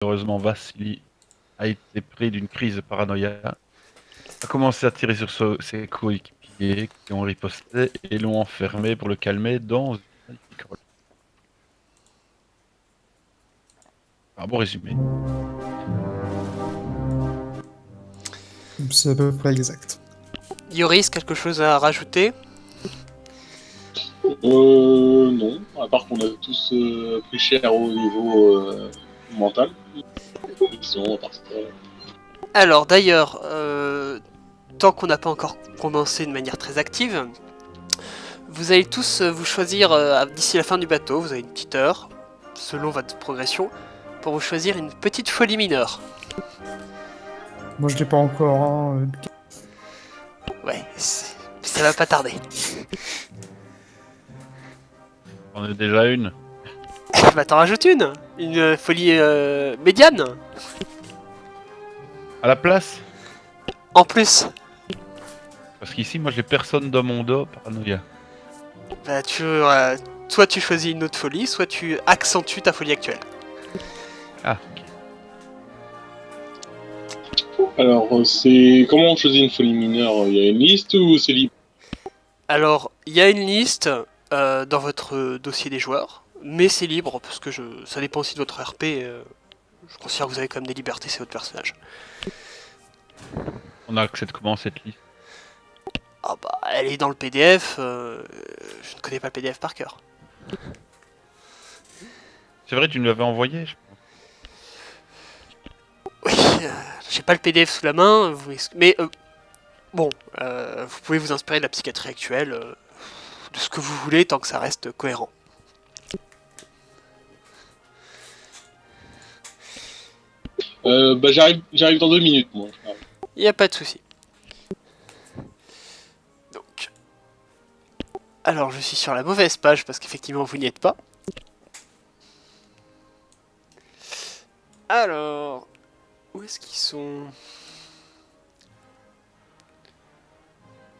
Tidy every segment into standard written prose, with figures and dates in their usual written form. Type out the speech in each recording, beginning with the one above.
Malheureusement, Vassili a été pris d'une crise de paranoïa, a commencé à tirer sur ses coéquipiers qui ont riposté et l'ont enfermé pour le calmer dans une magnifique grotte. Un bon résumé. C'est à peu près exact. Yoris, quelque chose à rajouter? Non, à part qu'on a tous pris cher au niveau mental. Sinon, à part ça. Alors d'ailleurs, tant qu'on n'a pas encore commencé de manière très active, vous allez tous vous choisir d'ici la fin du bateau, vous avez une petite heure, selon votre progression, pour vous choisir une petite folie mineure. Moi, je l'ai pas encore. Hein. Ouais, ça va pas tarder. On a déjà une. Bah t'en rajoutes une folie médiane, À la place. en plus. Parce qu'ici, moi, j'ai personne dans mon dos, paranoïa. Bah soit tu choisis une autre folie, soit tu accentues ta folie actuelle. Ah, ok. Alors, c'est comment on choisit une folie mineure? Il y a une liste ou c'est libre? Alors, il y a une liste dans votre dossier des joueurs, mais c'est libre parce que ça dépend aussi de votre RP. Je considère que vous avez quand même des libertés, c'est votre personnage. On a accès de comment cette liste? Ah bah, elle est dans le PDF. Je ne connais pas le PDF par cœur. C'est vrai, tu nous l'avais envoyé, je pense. Oui, j'ai pas le PDF sous la main, mais bon, vous pouvez vous inspirer de la psychiatrie actuelle, de ce que vous voulez, tant que ça reste cohérent. Bah, j'arrive dans 2 minutes, moi. Il n'y a pas de souci. Donc, alors je suis sur la mauvaise page parce qu'effectivement vous n'y êtes pas. Alors, où est-ce qu'ils sont?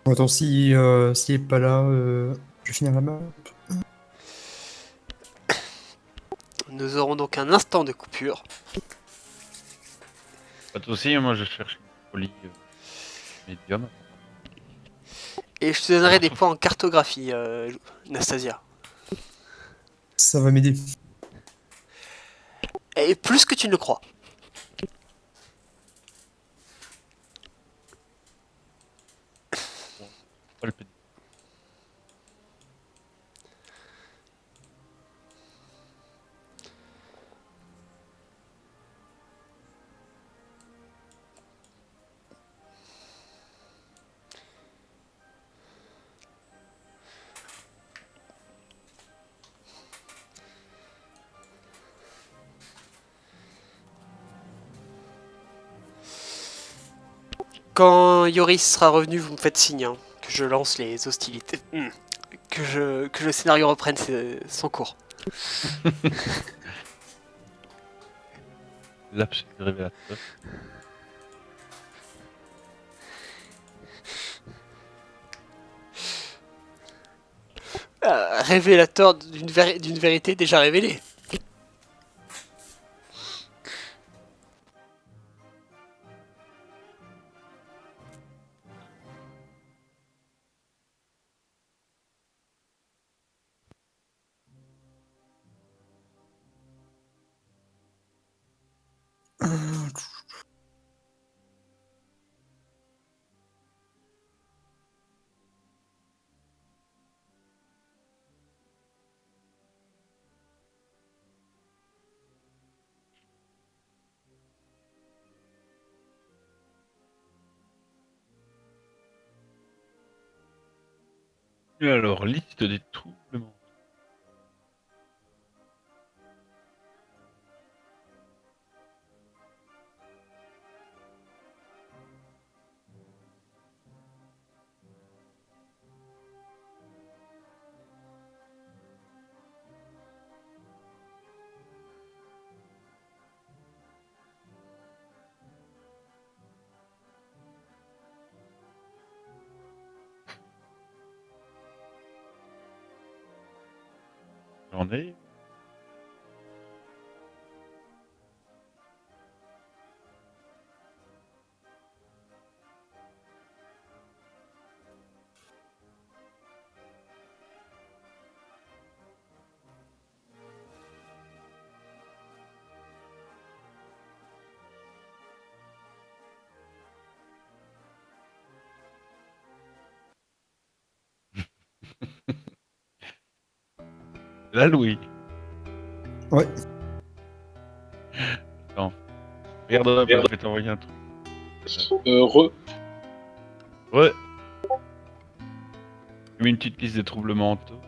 Attends, s'il est pas là, je vais finir la map. Nous aurons donc un instant de coupure. Pas de soucis, moi, je cherche une folie médium. Et je te donnerai des points en cartographie, Nastasia. Ça va m'aider. Et plus que tu ne le crois. Bon, pas le petit. Quand Yoris sera revenu, vous me faites signe hein, que je lance les hostilités. Que le scénario reprenne son cours. Lapsus révélateur. Révélateur d'une vérité déjà révélée. Et alors, liste des troublements. J'en ai. Là, Louis. Ouais. Attends. Regarde, je vais t'envoyer un truc. Ouais. J'ai mis une petite liste des troubles mentaux.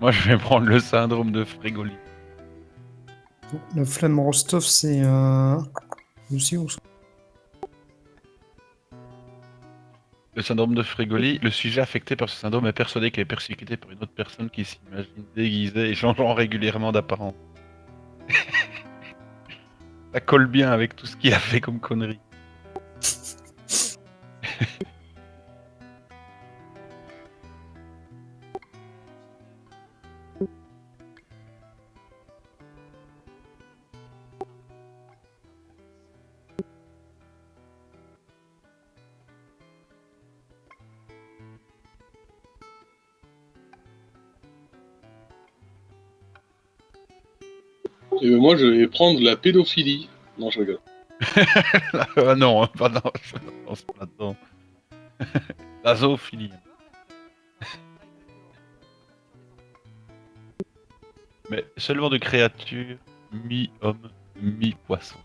Moi, je vais prendre le syndrome de Frégoli. La flamme Rostov, c'est aussi où ça? Le syndrome de Frégoli, le sujet affecté par ce syndrome est persuadé qu'il est persécuté par une autre personne qui s'imagine déguisée et changeant régulièrement d'apparence. Ça colle bien avec tout ce qu'il a fait comme connerie. Et moi, je vais prendre la pédophilie. Non, je rigole. Ah non, pas non, je pense pas là-dedans. La zoophilie. Mais seulement de créatures mi-homme, mi-poisson.